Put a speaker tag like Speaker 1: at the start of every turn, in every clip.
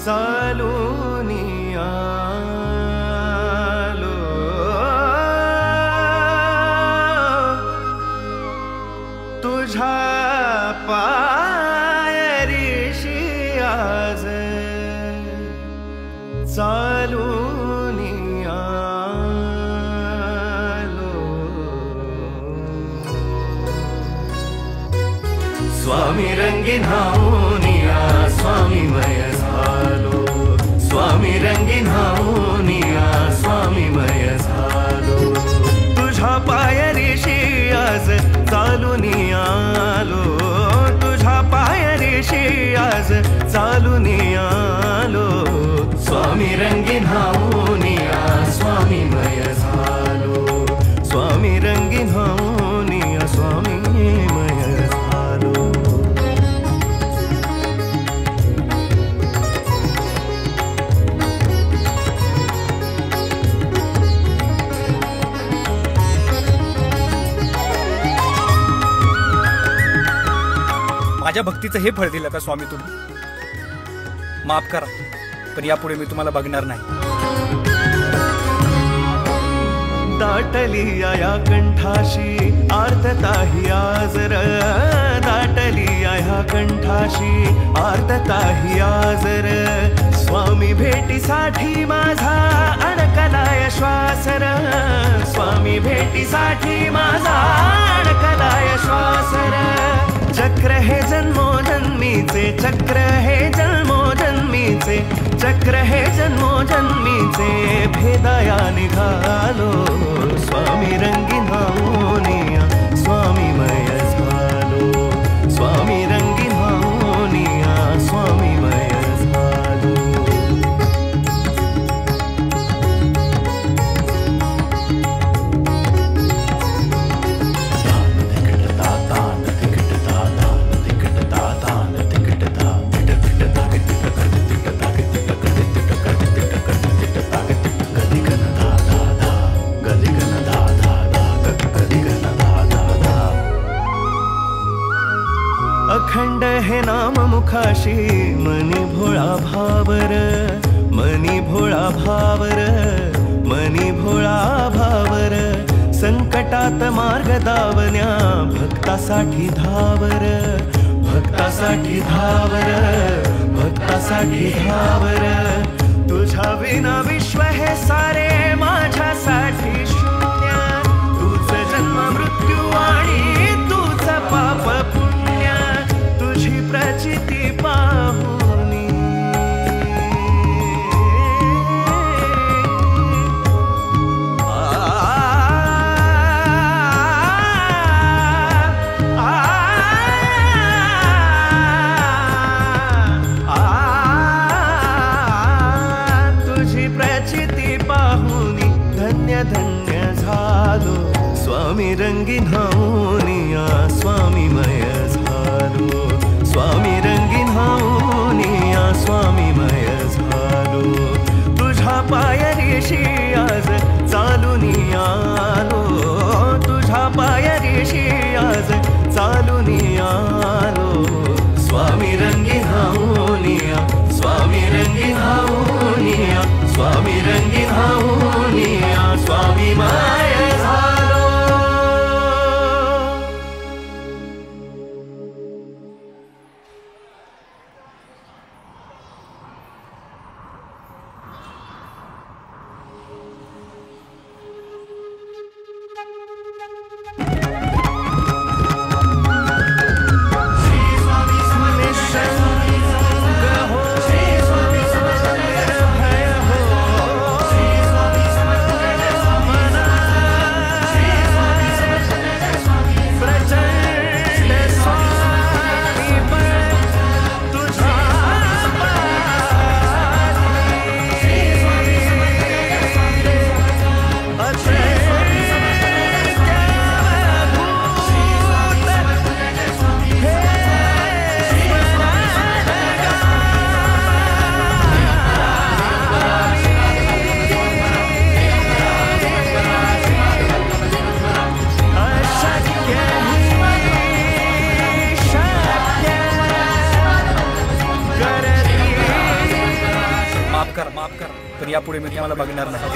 Speaker 1: चालूनी आलो तुझ्या पायरीशी आज चालूनी आलो स्वामी रंगीन हाऊनिया स्वामीमय झालो स्वामी रंगीन हाऊनिया स्वामीमय झालो तुझ्या पायरीशी आज चालूनी आलो तुझ्या पायरीशी आज चालूनी आलो स्वामी रंगीन हाऊनिया स्वामीमय झालो स्वामी रंगीन हाऊनिया स्वामीमय झालो
Speaker 2: माझ्या भक्तीचं हे फळ दिलं का स्वामी तुम्ही? माफ करा, पण यापुढे मी तुम्हाला बघणार नाही.
Speaker 1: दाटली या कंठाशी आर्तताही आजर दाटली या कंठाशी आर्तताही आजर स्वामी भेटीसाठी माझा अडकलाय श्वासर स्वामी भेटीसाठी माझा अडकलाय श्वासर चक्र हे जन्मोजन्मीचे चक्र हे जन्मोजन्मीचे चक्र हे जन्मोजन्मीचे भेदाया निघालो स्वामी रंगीन हाऊनिया स्वामीमय झालो स्वामी रंगीन हाऊनिया स्वामीमय झालो अखंड हे नाम मुखाशी मनी भोळा भावर मनी भोळा भावर मनी भोळा भावर संकटात मार्ग दावण्या भक्तासाठी धावर भक्तासाठी धावर भक्तासाठी धावर तुझ्या विना विश्व हे सारे माझ्यासाठी शून्य तुझ जन्म मृत्यू आणि तुझ पाप तुझी प्रचिती पाहुनी तुझी प्रचिती पाहुनी धन्य
Speaker 2: माफ करा, पण यापुढे मी तुम्हाला बघणार नाही.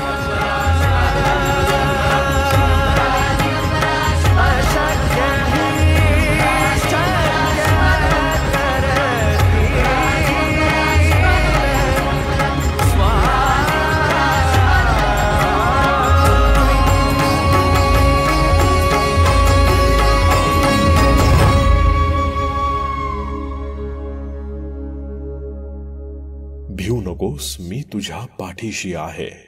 Speaker 3: भिऊ नकोस, मी तुझ्या पाठीशी आहे.